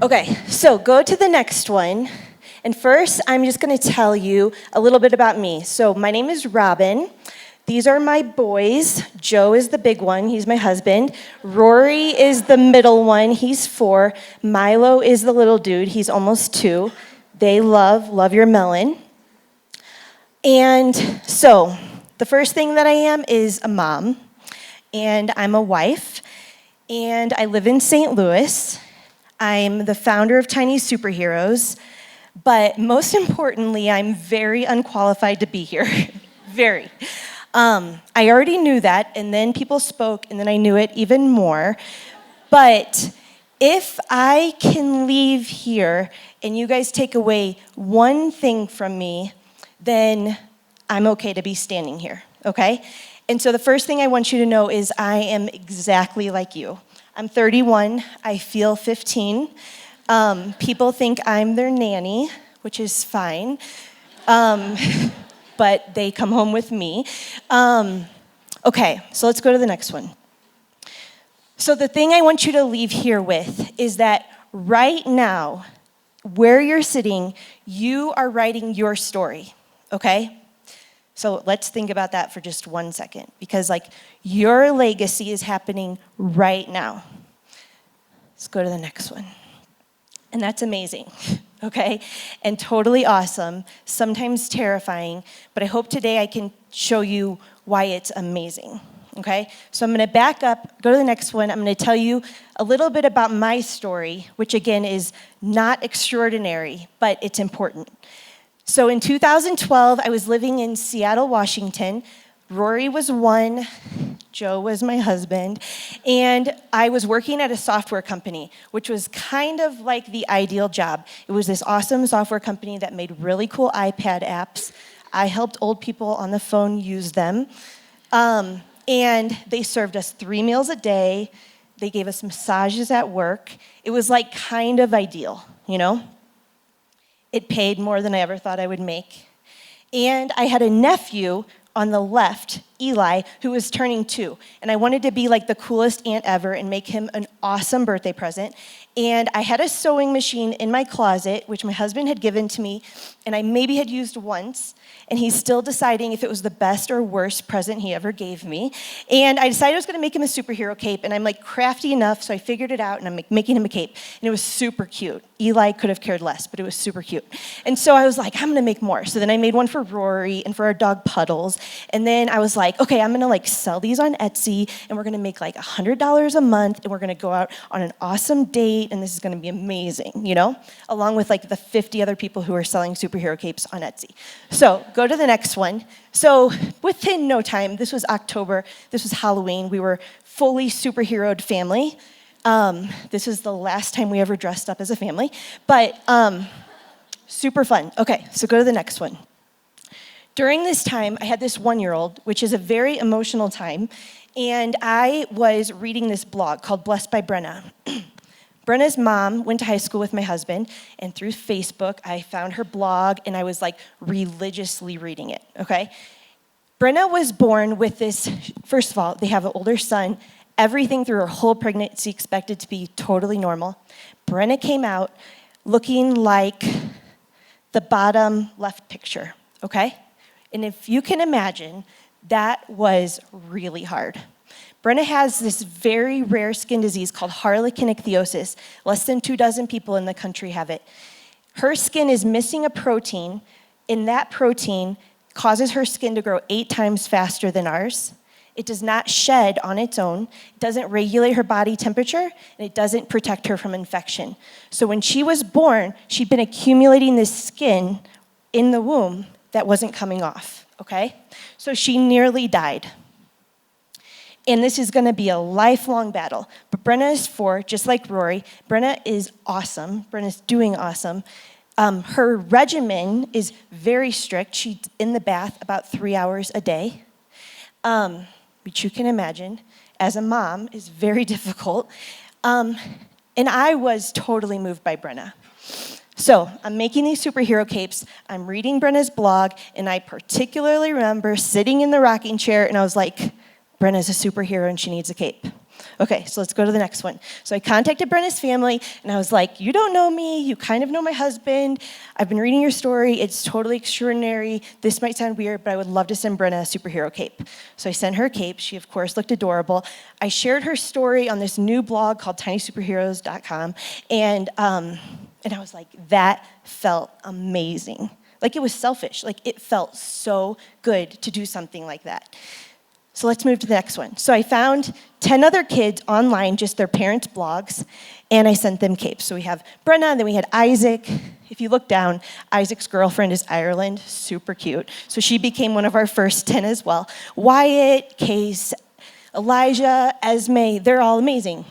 Okay, so go to the next one. And first, I'm just going to tell you a little bit about me. So my name is Robyn. These are my boys. Joe is the big one. He's my husband. Rory is the middle one. He's 4. Milo is the little dude. He's almost 2. They love your melon. And so the first thing that I am is a mom. And I'm a wife. And I live in St. Louis. I'm the founder of Tiny Superheroes. But most importantly, I'm very unqualified to be here. Very. I already knew that, and then people spoke, and then I knew it even more. But if I can leave here and you guys take away one thing from me, then I'm okay to be standing here, okay? And so the first thing I want you to know is I am exactly like you. I'm 31. I feel 15. People think I'm their nanny, which is fine. But they come home with me. Okay, so let's go to the next one. So the thing I want you to leave here with is that right now, where you're sitting, you are writing your story, okay? So let's think about that for just 1 second, because your legacy is happening right now. Let's go to the next one. And that's amazing, okay? And totally awesome, sometimes terrifying, but I hope today I can show you why it's amazing, okay? So I'm gonna back up, go to the next one. I'm gonna tell you a little bit about my story, which again is not extraordinary, but it's important. So in 2012, I was living in Seattle, Washington. Rory was 1, Joe was my husband, and I was working at a software company, which was kind of like the ideal job. It was this awesome software company that made really cool iPad apps. I helped old people on the phone use them, and they served us 3 meals a day. They gave us massages at work. It was kind of ideal, you know? It paid more than I ever thought I would make. And I had a nephew on the left, Eli, who was turning 2. And I wanted to be the coolest aunt ever and make him an awesome birthday present. And I had a sewing machine in my closet, which my husband had given to me, and I maybe had used once. And he's still deciding if it was the best or worst present he ever gave me. And I decided I was gonna make him a superhero cape, and I'm crafty enough, so I figured it out, and I'm making him a cape. And it was super cute. Eli could have cared less, but it was super cute. And so I was I'm gonna make more. So then I made one for Rory and for our dog Puddles. And then I was okay, I'm gonna sell these on Etsy, and we're gonna make $100 a month, and we're gonna go out on an awesome date, and this is gonna be amazing, you know? Along with the 50 other people who are selling superhero capes on Etsy. So go to the next one. So within no time, this was October, this was Halloween, we were fully superheroed family. This is the last time we ever dressed up as a family, but super fun. Okay, so go to the next one. During this time, I had this 1-year-old, which is a very emotional time, and I was reading this blog called Blessed by Brenna. Brenna's mom went to high school with my husband, and through Facebook, I found her blog, and I was religiously reading it, okay? Brenna was born with this, first of all, they have an older son. Everything through her whole pregnancy expected to be totally normal. Brenna came out looking like the bottom left picture, okay? And if you can imagine, that was really hard. Brenna has this very rare skin disease called harlequin ichthyosis. Less than 24 people in the country have it. Her skin is missing a protein, and that protein causes her skin to grow 8 times faster than ours. It does not shed on its own. It doesn't regulate her body temperature, and it doesn't protect her from infection. So when she was born, she'd been accumulating this skin in the womb that wasn't coming off, okay? So she nearly died. And this is gonna be a lifelong battle. But Brenna is 4, just like Rory. Brenna is awesome. Brenna's doing awesome. Her regimen is very strict. She's in the bath about 3 hours a day. Which you can imagine, as a mom, is very difficult. And I was totally moved by Brenna. So I'm making these superhero capes, I'm reading Brenna's blog, and I particularly remember sitting in the rocking chair, and I was Brenna's a superhero and she needs a cape. Okay, so let's go to the next one. So I contacted Brenna's family, and I was like, you don't know me, you kind of know my husband, I've been reading your story, it's totally extraordinary, this might sound weird, but I would love to send Brenna a superhero cape. So I sent her a cape, she of course looked adorable. I shared her story on this new blog called tinysuperheroes.com, and I was like, that felt amazing. Like, it was selfish, like it felt so good to do something like that. So let's move to the next one. So I found 10 other kids online, just their parents' blogs, and I sent them capes. So we have Brenna, and then we had Isaac. If you look down, Isaac's girlfriend is Ireland, super cute. So she became one of our first 10 as well. Wyatt, Case, Elijah, Esme, they're all amazing.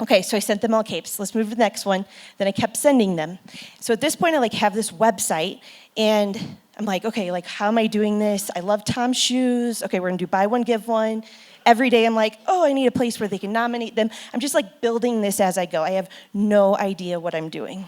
Okay, so I sent them all capes. Let's move to the next one. Then I kept sending them. So at this point, I have this website, and I'm like, okay, how am I doing this? I love Tom's shoes. Okay, we're gonna do buy one, give one. Every day I'm like, oh, I need a place where they can nominate them. I'm just building this as I go. I have no idea what I'm doing.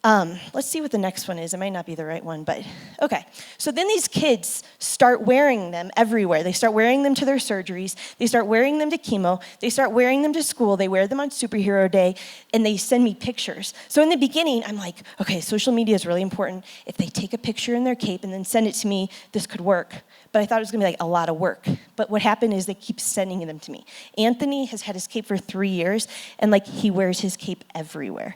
Let's see what the next one is. It might not be the right one, but okay. So then these kids start wearing them everywhere. They start wearing them to their surgeries. They start wearing them to chemo. They start wearing them to school. They wear them on Superhero Day, and they send me pictures. So in the beginning, I'm like, okay, social media is really important. If they take a picture in their cape and then send it to me, this could work. But I thought it was gonna be a lot of work. But what happened is they keep sending them to me. Anthony has had his cape for 3 years, and he wears his cape everywhere.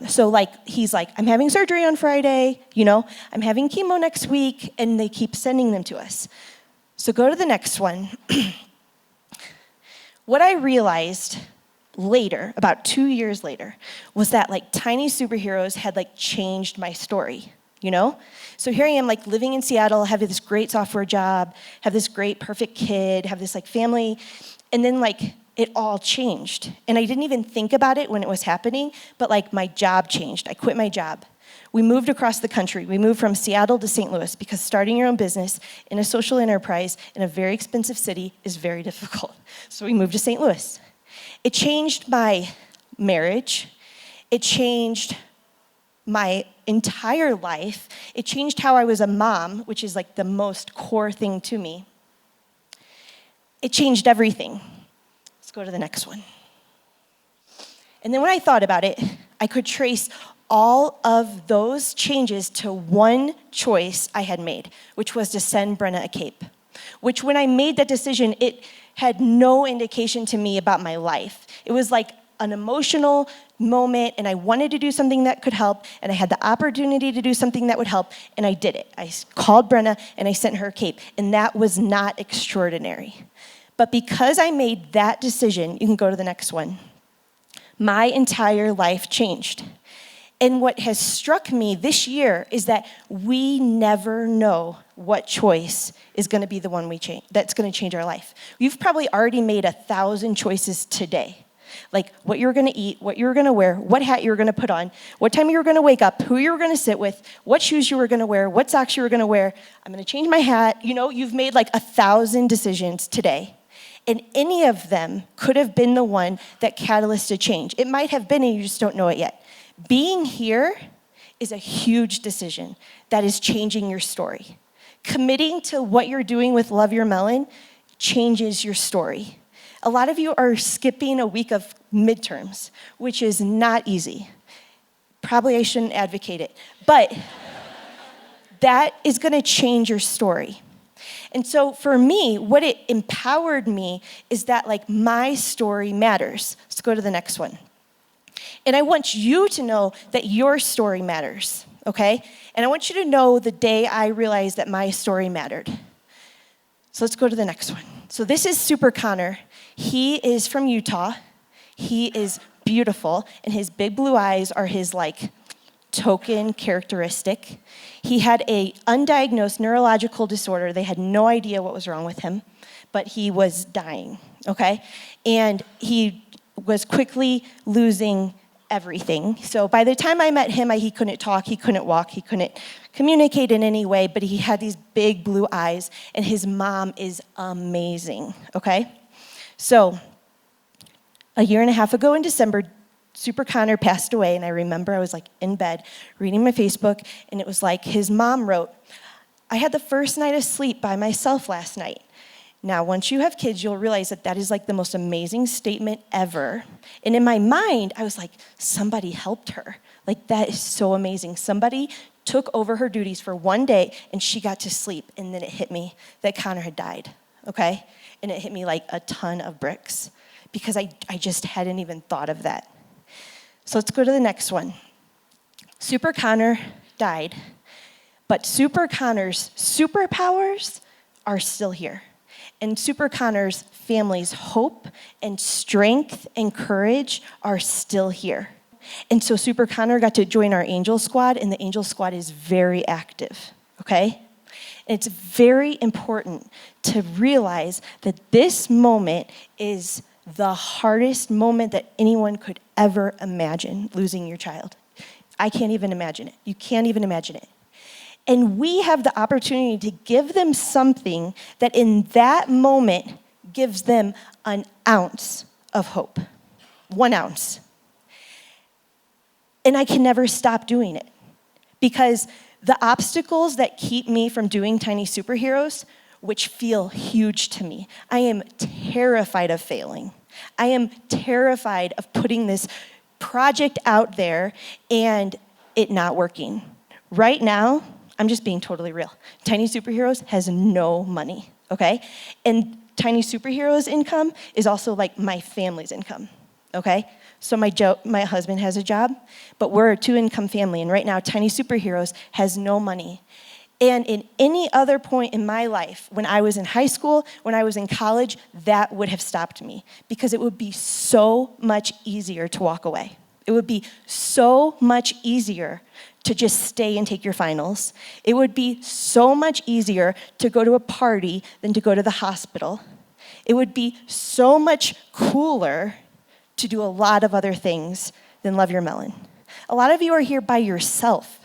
So he's like, I'm having surgery on Friday, I'm having chemo next week, and they keep sending them to us. So go to the next one. What I realized later, about 2 years later, was that Tiny Superheroes had changed my story, So here I am living in Seattle, have this great software job, have this great perfect kid, have this family, and then it all changed. And I didn't even think about it when it was happening, but my job changed. I quit my job. We moved across the country. We moved from Seattle to St. Louis because starting your own business in a social enterprise in a very expensive city is very difficult. So we moved to St. Louis. It changed my marriage. It changed my entire life. It changed how I was a mom, which is the most core thing to me. It changed everything. Let's go to the next one. And then when I thought about it, I could trace all of those changes to one choice I had made, which was to send Brenna a cape. Which when I made that decision, it had no indication to me about my life. It was an emotional moment, and I wanted to do something that could help, and I had the opportunity to do something that would help, and I did it. I called Brenna, and I sent her a cape, and that was not extraordinary. But because I made that decision, you can go to the next one, my entire life changed. And what has struck me this year is that we never know what choice is going to be the one that's going to change our life. You've probably already made 1,000 choices today. What you're going to eat, what you're going to wear, what hat you're going to put on, what time you were going to wake up, who you were going to sit with, what shoes you were going to wear, what socks you were going to wear. I'm going to change my hat. You've made 1,000 decisions today. And any of them could have been the one that catalyzed a change. It might have been, and you just don't know it yet. Being here is a huge decision that is changing your story. Committing to what you're doing with Love Your Melon changes your story. A lot of you are skipping a week of midterms, which is not easy. Probably I shouldn't advocate it, but that is going to change your story. And so for me, what it empowered me is that my story matters. Let's go to the next one. And I want you to know that your story matters, okay? And I want you to know the day I realized that my story mattered. So let's go to the next one. So this is Super Connor. He is from Utah. He is beautiful, and his big blue eyes are his token characteristic. He had a undiagnosed neurological disorder. They had no idea what was wrong with him, but he was dying, okay? And he was quickly losing everything. So by the time I met him, he couldn't talk, he couldn't walk, he couldn't communicate in any way, but he had these big blue eyes, and his mom is amazing, okay? So a year and a half ago in December, Super Connor passed away, and I remember I was in bed reading my Facebook, and it was his mom wrote, I had the first night of sleep by myself last night, Now, once you have kids, you'll realize that that is like the most amazing statement ever. And in my mind, I was like, somebody helped her. Like, that is so amazing. Somebody took over her duties for one day and she got to sleep. And then it hit me that Connor had died, okay? And it hit me like a ton of bricks because I just hadn't even thought of that. So let's go to the next one. Super Connor died, but Super Connor's superpowers are still here. And Super Connor's family's hope and strength and courage are still here. And so Super Connor got to join our Angel Squad, and the Angel Squad is very active, okay? And it's very important to realize that this moment is the hardest moment that anyone could ever imagine, losing your child. I can't even imagine it. You can't even imagine it. And we have the opportunity to give them something that in that moment gives them an ounce of hope. 1 ounce. And I can never stop doing it because the obstacles that keep me from doing Tiny Superheroes, which feel huge to me, I am terrified of failing. I am terrified of putting this project out there and it not working. Right now, I'm just being totally real. Tiny Superheroes has no money, okay? And Tiny Superheroes income is also like my family's income, okay? So my husband has a job, but we're a 2-income family, and right now Tiny Superheroes has no money. And in any other point in my life, when I was in high school, when I was in college, that would have stopped me because it would be so much easier to walk away. It would be so much easier to just stay and take your finals. It would be so much easier to go to a party than to go to the hospital. It would be so much cooler to do a lot of other things than love your melon. A lot of you are here by yourself.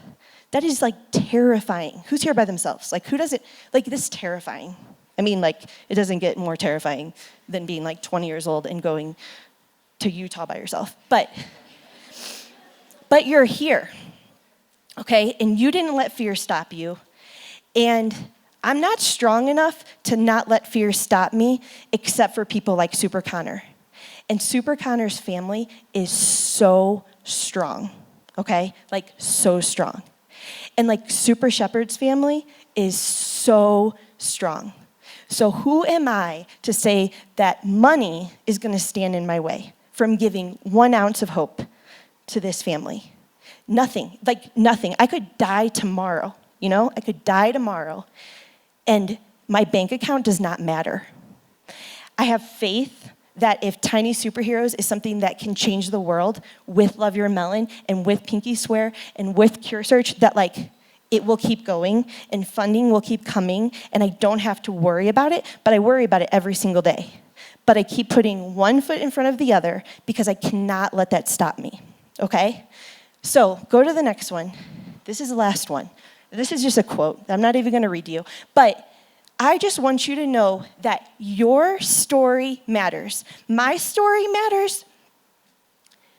That is like terrifying. Who's here by themselves? Like, who doesn't, like, this is terrifying. I mean, like, it doesn't get more terrifying than being like 20 years old and going to Utah by yourself. But you're here, okay? And you didn't let fear stop you. And I'm not strong enough to not let fear stop me, except for people like Super Connor. And Super Connor's family is so strong, okay? Like, so strong. And like Super Shepherd's family is so strong. So who am I to say that money is gonna stand in my way from giving 1 ounce of hope to this family? Nothing, like nothing. I could die tomorrow, you know? I could die tomorrow and my bank account does not matter. I have faith that if Tiny Superheroes is something that can change the world with Love Your Melon and with Pinky Swear and with Cure Search, that like it will keep going and funding will keep coming and I don't have to worry about it, but I worry about it every single day. But I keep putting one foot in front of the other because I cannot let that stop me, okay? So go to the next one. This is the last one. This is just a quote. I'm not even gonna read to you, but I just want you to know that your story matters. My story matters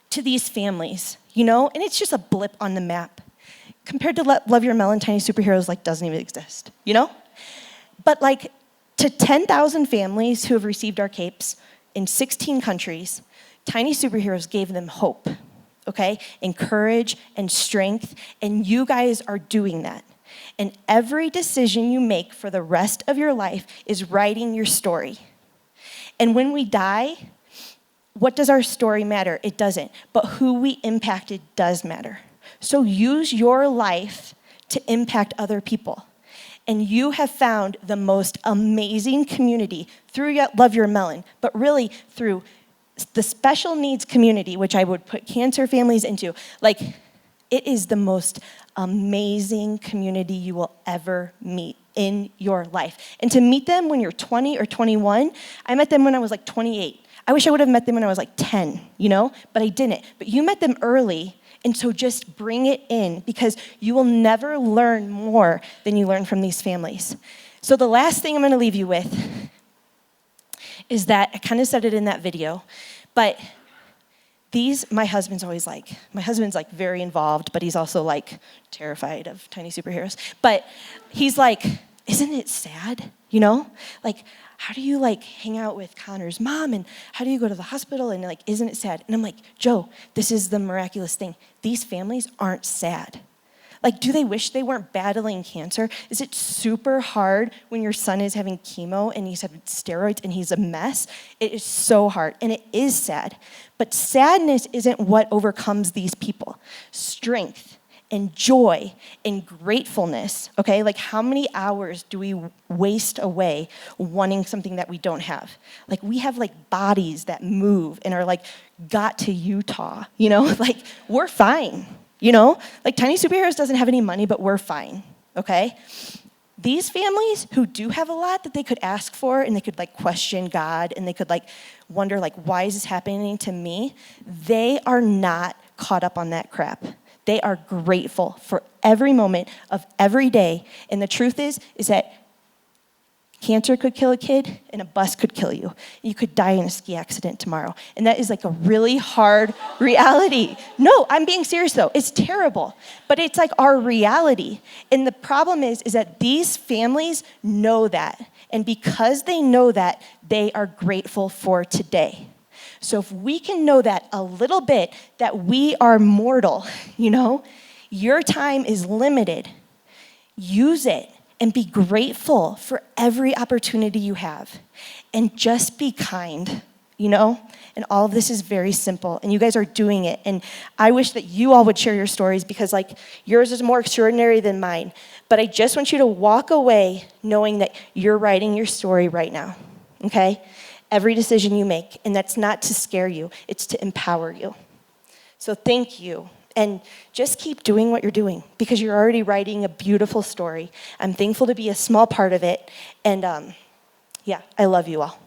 to these families, you know? And it's just a blip on the map. Compared to Love Your Melon, Tiny Superheroes like doesn't even exist, you know? But like to 10,000 families who have received our capes in 16 countries, Tiny Superheroes gave them hope, okay? And courage and strength, and you guys are doing that. And every decision you make for the rest of your life is writing your story. And when we die, what does our story matter? It doesn't. But who we impacted does matter. So use your life to impact other people. And you have found the most amazing community through Love Your Melon, but really through the special needs community, which I would put cancer families into. Like, it is the most amazing community you will ever meet in your life. And to meet them when you're 20 or 21, I met them when I was like 28. I wish I would have met them when I was like 10, you know? But I didn't. But you met them early, and so just bring it in because you will never learn more than you learn from these families. So the last thing I'm gonna leave you with is that, I kind of said it in that video, but my husband's like very involved, but he's also like terrified of Tiny Superheroes. But he's like, isn't it sad? you know? Like, how do you like hang out with Connor's mom, and how do you go to the hospital, and like, isn't it sad? And I'm like, Joe, this is the miraculous thing. These families aren't sad. Like, do they wish they weren't battling cancer? Is it super hard when your son is having chemo and he's having steroids and he's a mess? It is so hard, and it is sad. But sadness isn't what overcomes these people. Strength and joy and gratefulness, okay? Like, how many hours do we waste away wanting something that we don't have? Like, we have like bodies that move and are like, got to Utah, you know? Like, we're fine. You know, like Tiny Superheroes doesn't have any money, but we're fine, okay? These families who do have a lot that they could ask for, and they could like question God, and they could like wonder like, why is this happening to me? They are not caught up on that crap. They are grateful for every moment of every day. And the truth is that cancer could kill a kid, and a bus could kill you. You could die in a ski accident tomorrow. And that is like a really hard reality. No, I'm being serious though. It's terrible. But it's like our reality. And the problem is that these families know that. And because they know that, they are grateful for today. So if we can know that a little bit, that we are mortal, you know, your time is limited. Use it. And be grateful for every opportunity you have. And just be kind, you know? And all of this is very simple. And you guys are doing it. And I wish that you all would share your stories, because like yours is more extraordinary than mine. But I just want you to walk away knowing that you're writing your story right now, okay? Every decision you make. And that's not to scare you. It's to empower you. So thank you. And just keep doing what you're doing, because you're already writing a beautiful story. I'm thankful to be a small part of it. And yeah, I love you all.